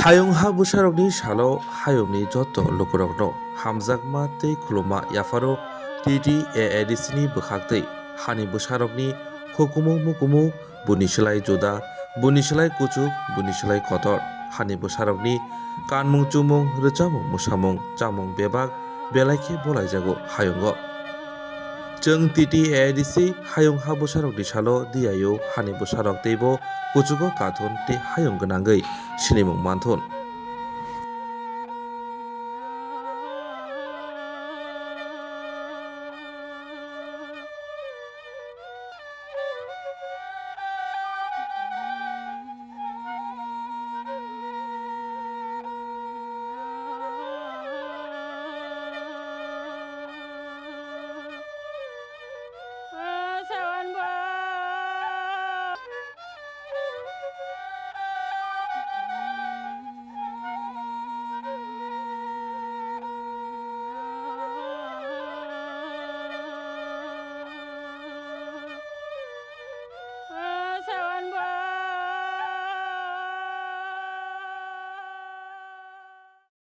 Hayong ha busarokni salo hayongni joto lukurokno hamjakma tei khuluma Yapharo Ttaadc ni Bwkhktwi hani busarokni hukumu mukumu buni slai juda buni slai kuchuk buni slai kotor hani busarokni kanmung chumung rwchabung musamung chamung bebak belaikhe bolaijago hayongo. Chung Ttaadc hayong ha busarokni salo diayo hani busarok teibo kuchugo kathon tei hayong gwnangwi sinimung manthon.